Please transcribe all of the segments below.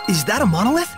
Is that a monolith?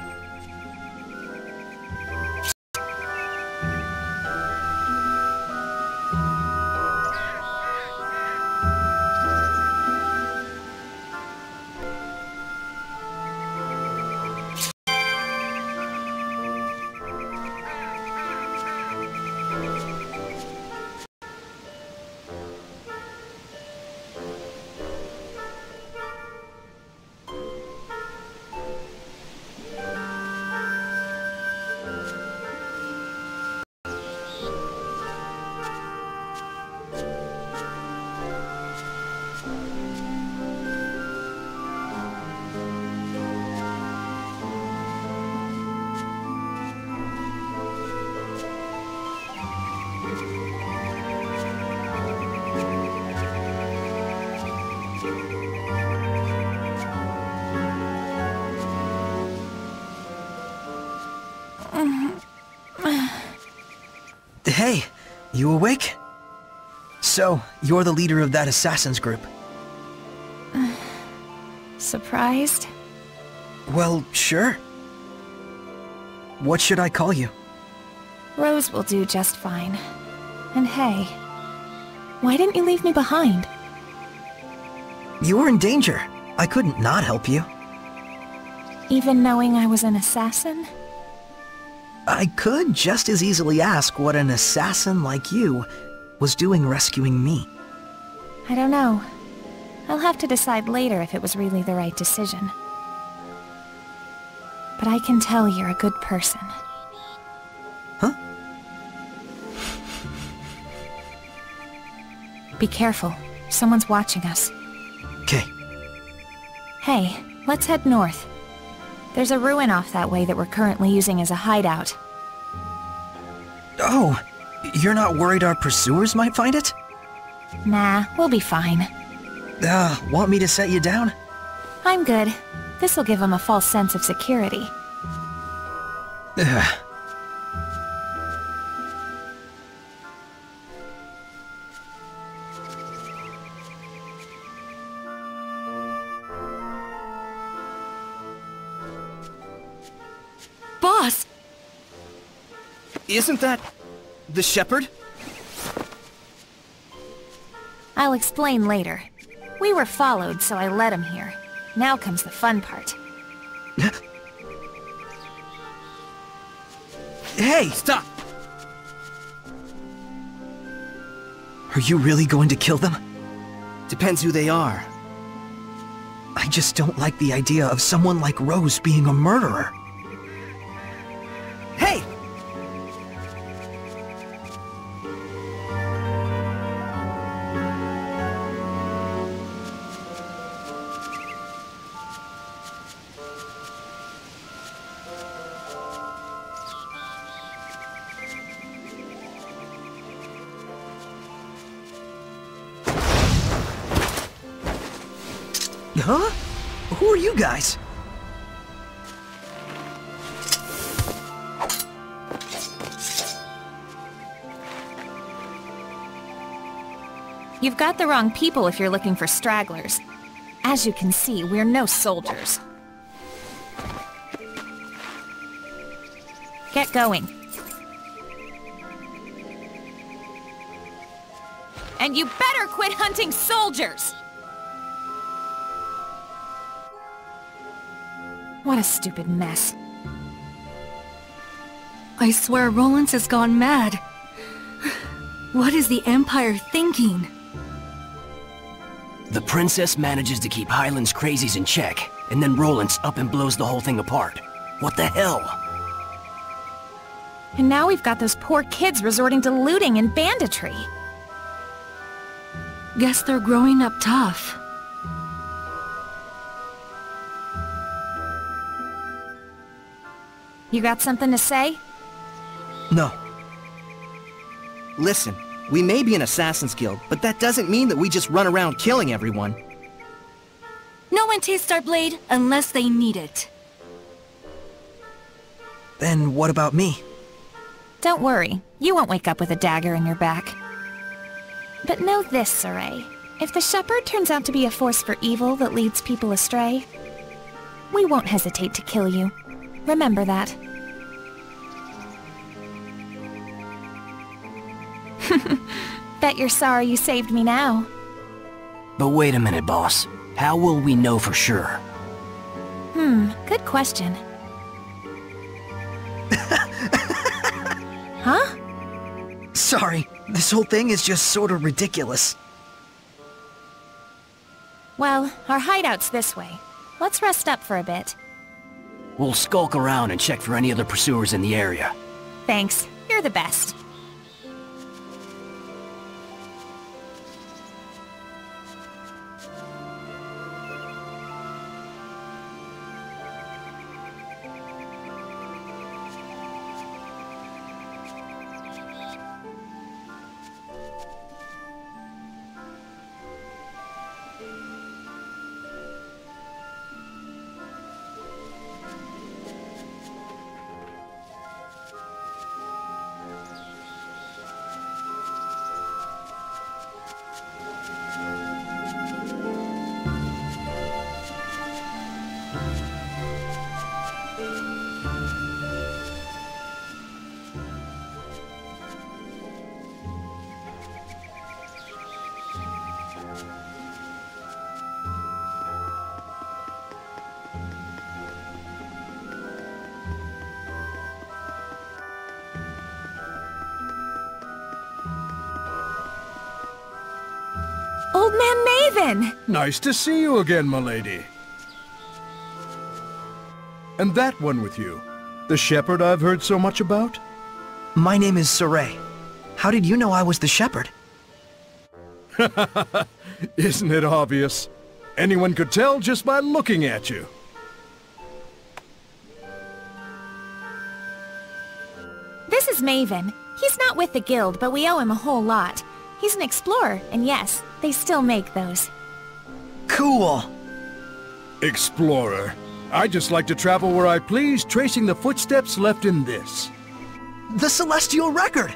Hey, you awake? So, you're the leader of that assassins group. Surprised? Well, sure. What should I call you? Rose will do just fine. And hey, why didn't you leave me behind? You were in danger. I couldn't not help you. Even knowing I was an assassin? I could just as easily ask what an assassin like you was doing rescuing me. I don't know. I'll have to decide later if it was really the right decision. But I can tell you're a good person. Huh? Be careful. Someone's watching us. Okay. Hey, let's head north. There's a ruin off that way that we're currently using as a hideout. Oh, you're not worried our pursuers might find it? Nah, we'll be fine. Want me to set you down? I'm good. This'll give them a false sense of security. Boss! Isn't that the shepherd? I'll explain later. We were followed, so I led him here. Now comes the fun part. Hey! Stop! Are you really going to kill them? Depends who they are. I just don't like the idea of someone like Rose being a murderer. Hey! Huh? Who are you guys? You've got the wrong people if you're looking for stragglers. As you can see, we're no soldiers. Get going. And you better quit hunting soldiers! What a stupid mess. I swear Rollins has gone mad. What is the Empire thinking? The princess manages to keep Highland's crazies in check, and then Rollins up and blows the whole thing apart. What the hell? And now we've got those poor kids resorting to looting and banditry. Guess they're growing up tough. You got something to say? No. Listen, we may be an assassin's guild, but that doesn't mean that we just run around killing everyone. No one tastes our blade unless they need it. Then what about me? Don't worry, you won't wake up with a dagger in your back. But know this, Saray. If the shepherd turns out to be a force for evil that leads people astray, we won't hesitate to kill you. Remember that. Bet you're sorry you saved me now. But wait a minute, boss. How will we know for sure? Good question. Huh? Sorry, this whole thing is just sort of ridiculous. Well, our hideout's this way. Let's rest up for a bit. We'll skulk around and check for any other pursuers in the area. Thanks. You're the best. Old Man Maven! Nice to see you again, milady. And that one with you, the shepherd I've heard so much about? My name is Saray. How did you know I was the shepherd? Isn't it obvious? Anyone could tell just by looking at you. This is Maven. He's not with the guild, but we owe him a whole lot. He's an explorer, and yes, they still make those. Cool! Explorer. I just like to travel where I please, tracing the footsteps left in this. The Celestial Record!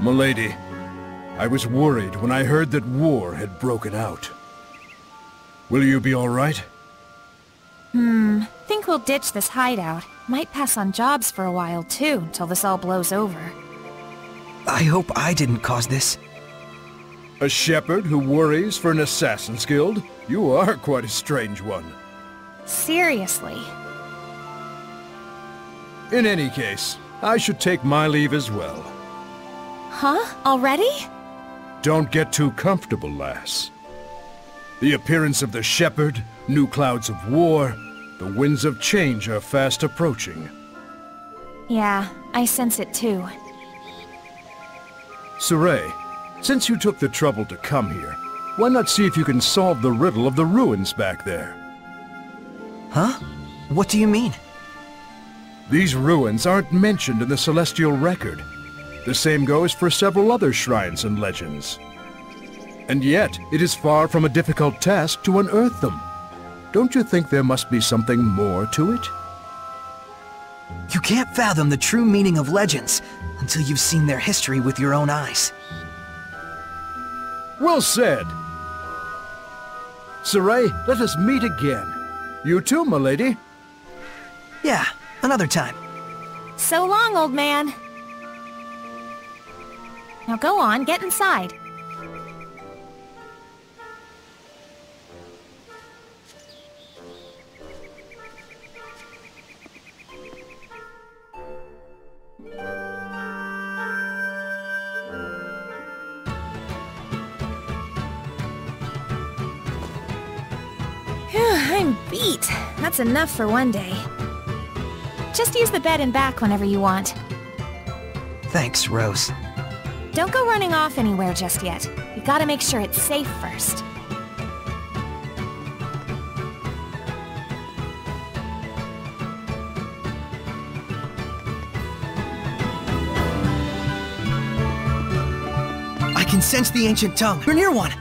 Milady, I was worried when I heard that war had broken out. Will you be all right? Think we'll ditch this hideout. Might pass on jobs for a while too, until this all blows over. I hope I didn't cause this. A shepherd who worries for an assassin's guild? You are quite a strange one. Seriously. In any case, I should take my leave as well. Huh? Already? Don't get too comfortable, lass. The appearance of the shepherd, new clouds of war, the winds of change are fast approaching. Yeah, I sense it too. Saray, since you took the trouble to come here, why not see if you can solve the riddle of the ruins back there? Huh? What do you mean? These ruins aren't mentioned in the Celestial Record. The same goes for several other shrines and legends. And yet, it is far from a difficult task to unearth them. Don't you think there must be something more to it? You can't fathom the true meaning of legends until you've seen their history with your own eyes. Well said. Saray, let us meet again. You too, milady. Yeah, another time. So long, old man. Now go on, get inside. I'm beat. That's enough for one day. Just use the bed and back whenever you want. Thanks, Rose. Don't go running off anywhere just yet. We gotta make sure it's safe first. I can sense the ancient tongue. We're near one.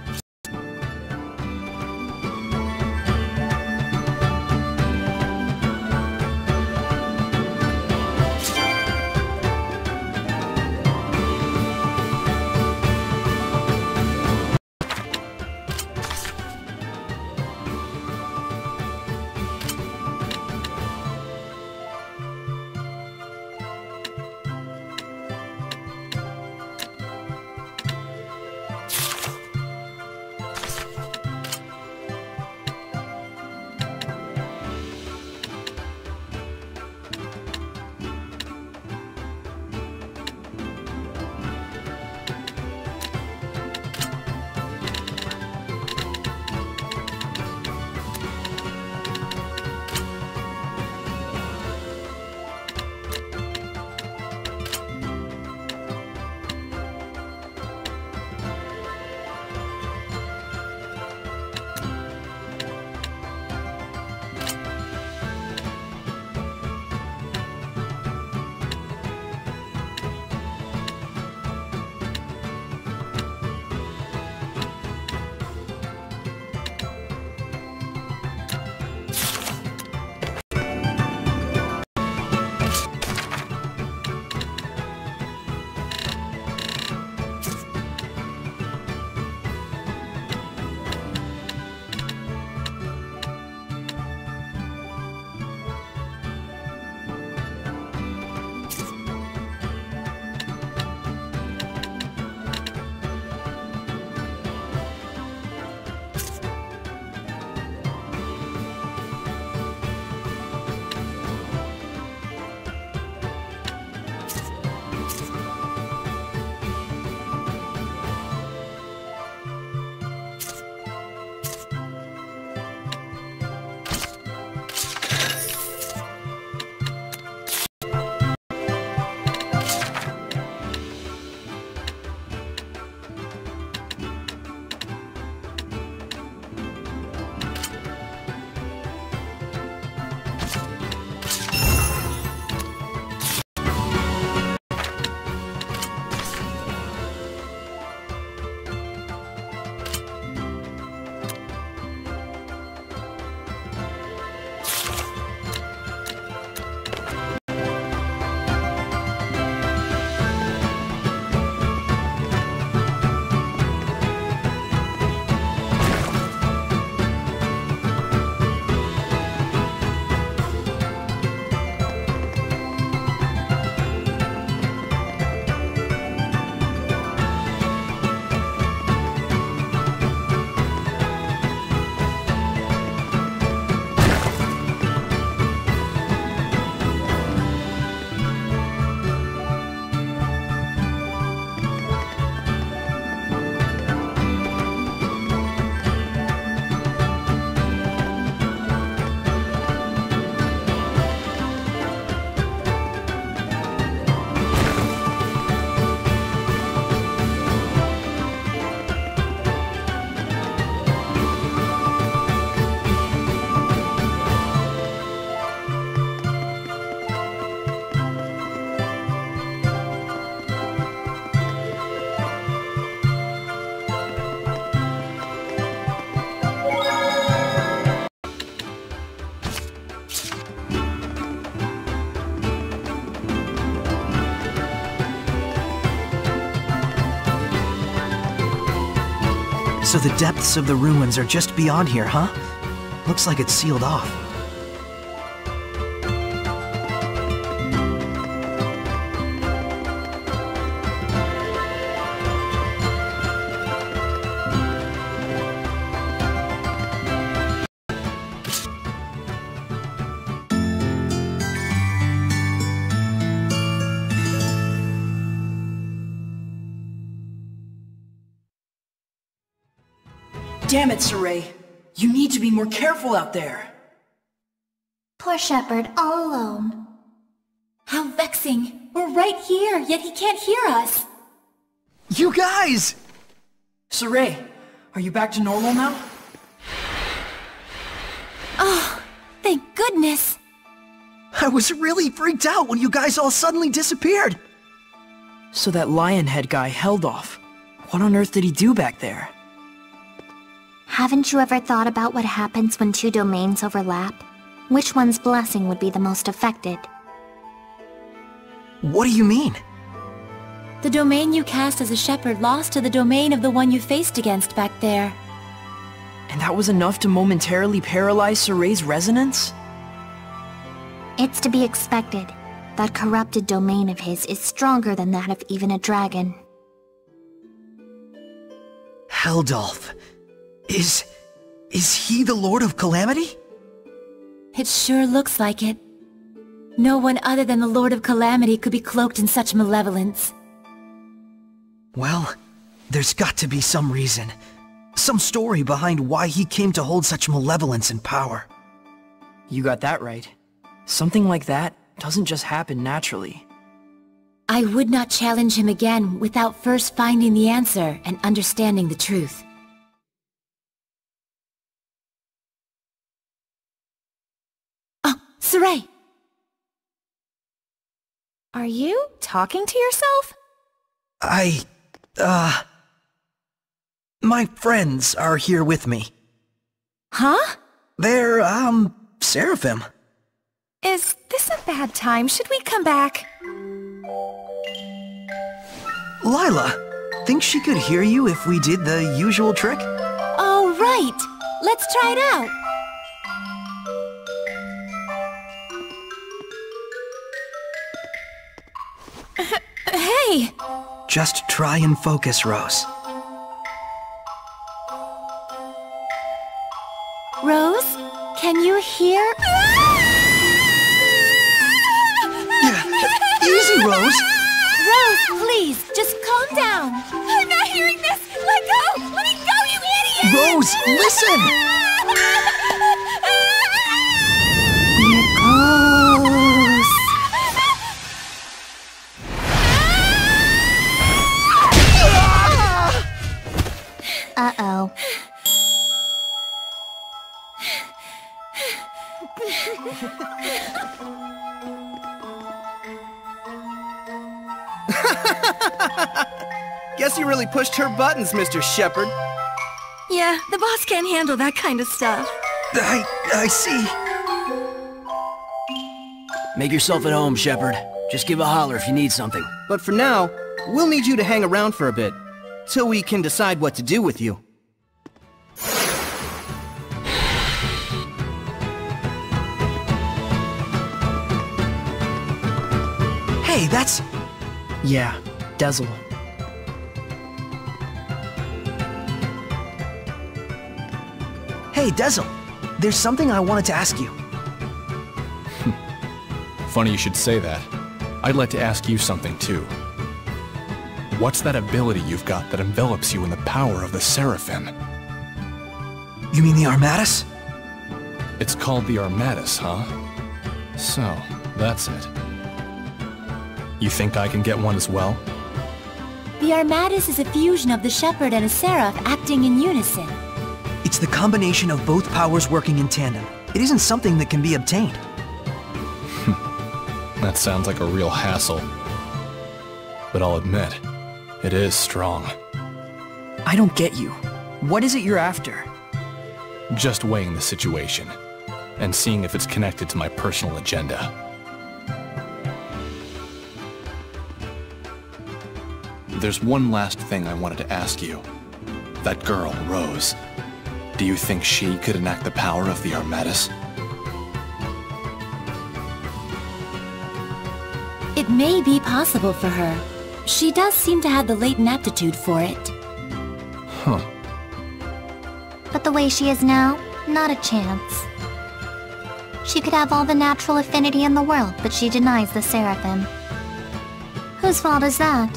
So the depths of the ruins are just beyond here, huh? Looks like it's sealed off. Damn it, Saray. You need to be more careful out there. Poor shepherd, all alone. How vexing. We're right here, yet he can't hear us. You guys! Saray, are you back to normal now? Oh, thank goodness! I was really freaked out when you guys all suddenly disappeared. So that Lionhead guy held off. What on earth did he do back there? Haven't you ever thought about what happens when two domains overlap? Which one's blessing would be the most affected? What do you mean? The domain you cast as a shepherd lost to the domain of the one you faced against back there. And that was enough to momentarily paralyze Saray's resonance? It's to be expected. That corrupted domain of his is stronger than that of even a dragon. Heldolf. Is he the Lord of Calamity? It sure looks like it. No one other than the Lord of Calamity could be cloaked in such malevolence. Well, there's got to be some reason. Some story behind why he came to hold such malevolence and power. You got that right. Something like that doesn't just happen naturally. I would not challenge him again without first finding the answer and understanding the truth. Oh, Saray! Are you talking to yourself? My friends are here with me. Huh? They're, Seraphim. Is this a bad time? Should we come back? Lila, think she could hear you if we did the usual trick? Oh, right! Let's try it out! Hey! Just try and focus, Rose. Rose, can you hear? Yeah, easy, Rose! Rose, please, just calm down. I'm not hearing this! Let go! Let me go, you idiot! Rose, listen! We're close. Uh-oh. Guess you really pushed her buttons, Mr. Shepard. Yeah, the boss can't handle that kind of stuff. I see. Make yourself at home, Shepard. Just give a holler if you need something. But for now, we'll need you to hang around for a bit, till we can decide what to do with you. Hey, that's... Yeah, Dazzle. Hey, Dazzle. There's something I wanted to ask you. Funny you should say that. I'd like to ask you something too. What's that ability you've got that envelops you in the power of the Seraphim? You mean the Armatus? It's called the Armatus, huh? So, that's it. You think I can get one as well? The Armatus is a fusion of the Shepherd and a Seraph acting in unison. It's the combination of both powers working in tandem. It isn't something that can be obtained. That sounds like a real hassle. But I'll admit, it is strong. I don't get you. What is it you're after? Just weighing the situation, and seeing if it's connected to my personal agenda. There's one last thing I wanted to ask you. That girl, Rose, do you think she could enact the power of the Armatus? It may be possible for her. She does seem to have the latent aptitude for it. Huh. But the way she is now, not a chance. She could have all the natural affinity in the world, but she denies the Seraphim. Whose fault is that?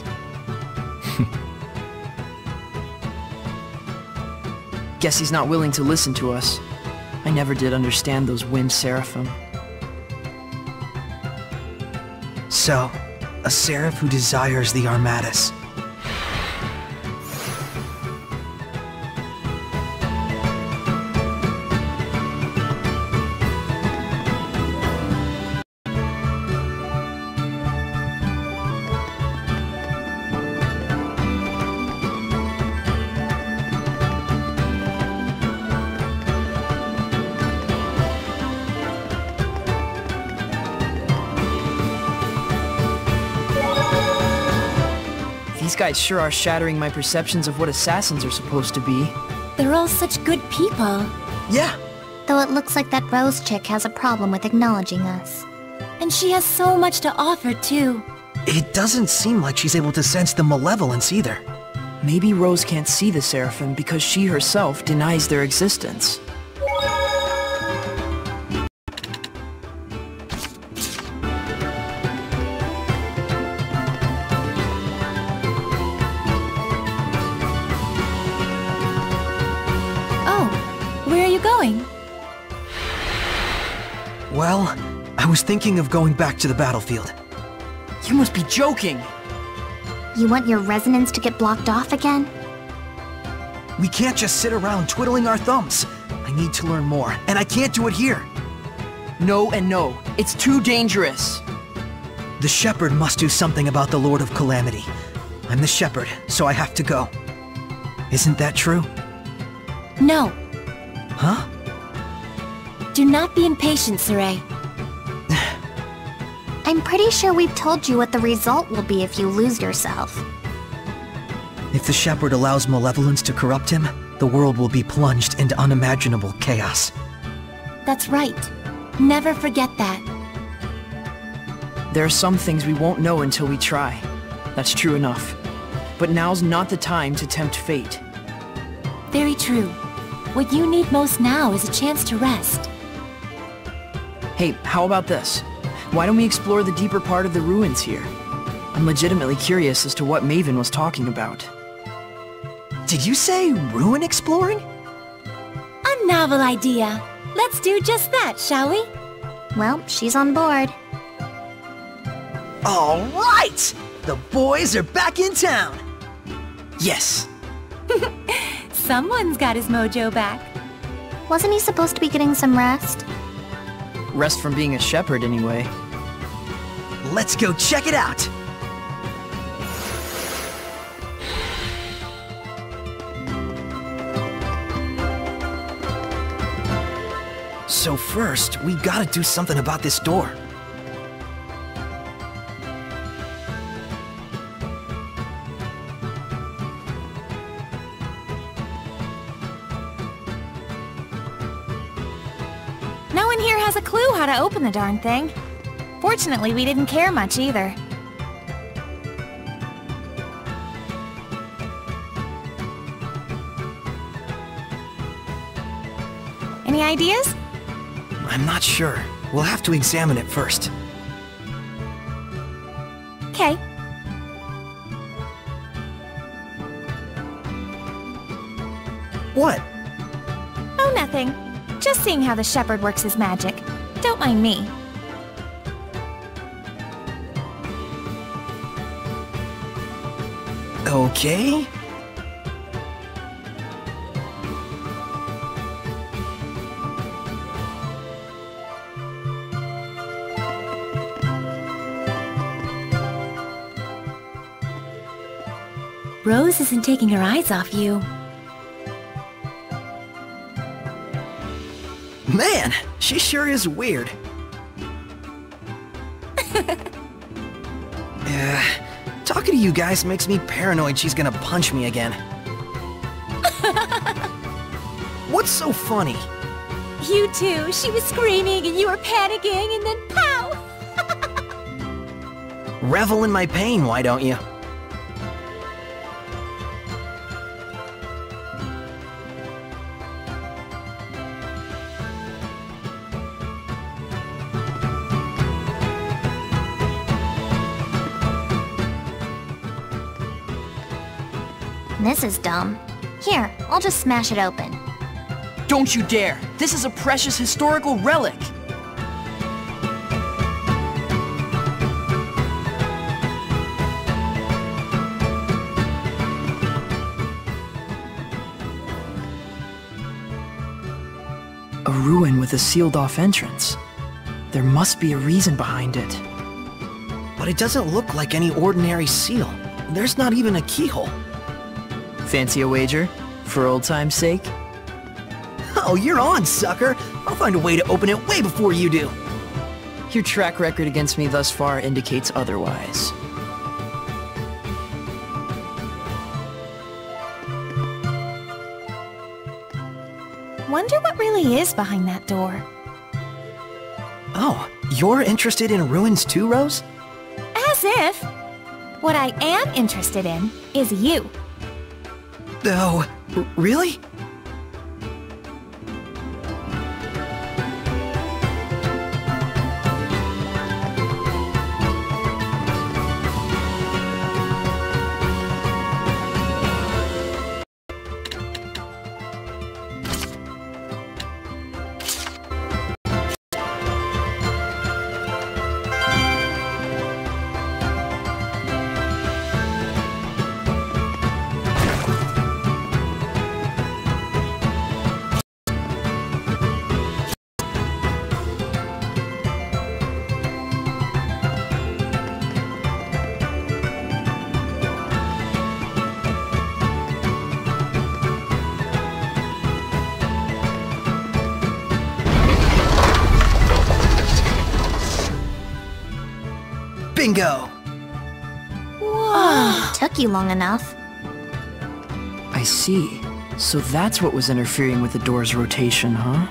Guess he's not willing to listen to us. I never did understand those wind Seraphim. So, a seraph who desires the Armatus. These guys sure are shattering my perceptions of what assassins are supposed to be. They're all such good people. Yeah, Though it looks like that Rose chick has a problem with acknowledging us. And she has so much to offer, too. it doesn't seem like she's able to sense the malevolence either. Maybe Rose can't see the Seraphim because she herself denies their existence. Oh, where are you going? Well, I was thinking of going back to the battlefield. You must be joking! You want your resonance to get blocked off again? We can't just sit around twiddling our thumbs. I need to learn more, and I can't do it here. No and no. It's too dangerous. The Shepherd must do something about the Lord of Calamity. I'm the Shepherd, so I have to go. Isn't that true? No. Huh? Do not be impatient, Saray. I'm pretty sure we've told you what the result will be if you lose yourself. If the Shepherd allows malevolence to corrupt him, the world will be plunged into unimaginable chaos. That's right. Never forget that. There are some things we won't know until we try. That's true enough. But now's not the time to tempt fate. Very true. What you need most now is a chance to rest. Hey, how about this? Why don't we explore the deeper part of the ruins here? I'm legitimately curious as to what Maven was talking about. Did you say ruin exploring? A novel idea. Let's do just that, shall we? Well, she's on board. All right! The boys are back in town! Yes! Someone's got his mojo back. Wasn't he supposed to be getting some rest? Rest from being a shepherd, anyway. Let's go check it out! So first, we gotta do something about this door. No one here has a clue how to open the darn thing. Fortunately, we didn't care much either. Any ideas? I'm not sure. We'll have to examine it first. Okay. What? Oh, nothing. Just seeing how the Shepherd works his magic. Don't mind me. Okay. Rose isn't taking her eyes off you. Man, she sure is weird. Talking to you guys makes me paranoid she's gonna punch me again. What's so funny? You too. She was screaming and you were panicking and then pow! Revel in my pain, why don't you? This is dumb. Here, I'll just smash it open. Don't you dare! This is a precious historical relic! A ruin with a sealed-off entrance. There must be a reason behind it. But it doesn't look like any ordinary seal. There's not even a keyhole. Fancy a wager? For old time's sake? Oh, you're on, sucker! I'll find a way to open it way before you do. Your track record against me thus far indicates otherwise. Wonder what really is behind that door. Oh, you're interested in ruins too, Rose? As if! What I am interested in is you. Oh, really? Bingo! Whoa. Took you long enough. I see. So that's what was interfering with the door's rotation, huh?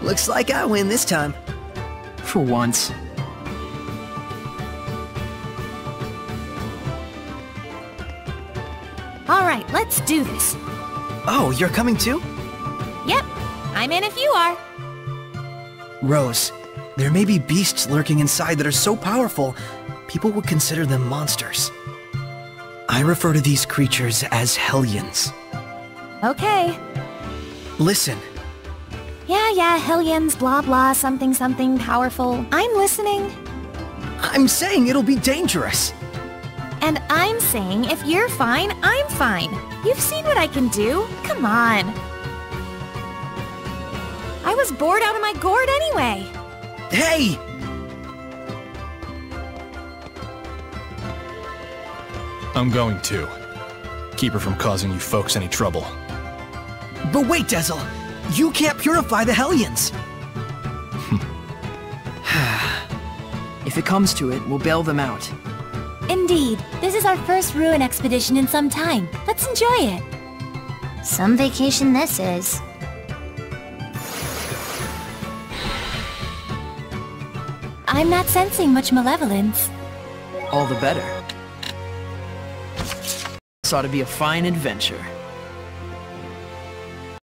Looks like I win this time. For once. Alright, let's do this. Oh, you're coming too? Yep, I'm in if you are. Rose, there may be beasts lurking inside that are so powerful, people would consider them monsters. I refer to these creatures as Hellions. Okay. Listen. Yeah, Hellions, blah blah, something something powerful. I'm listening. I'm saying it'll be dangerous. And I'm saying if you're fine, I'm fine. You've seen what I can do. Come on. I was bored out of my gourd anyway. Hey! I'm going to. Keep her from causing you folks any trouble. But wait, Dezel! You can't purify the Hellions! If it comes to it, we'll bail them out. Indeed. This is our first ruin expedition in some time. Let's enjoy it. Some vacation this is. I'm not sensing much malevolence. All the better. This ought to be a fine adventure.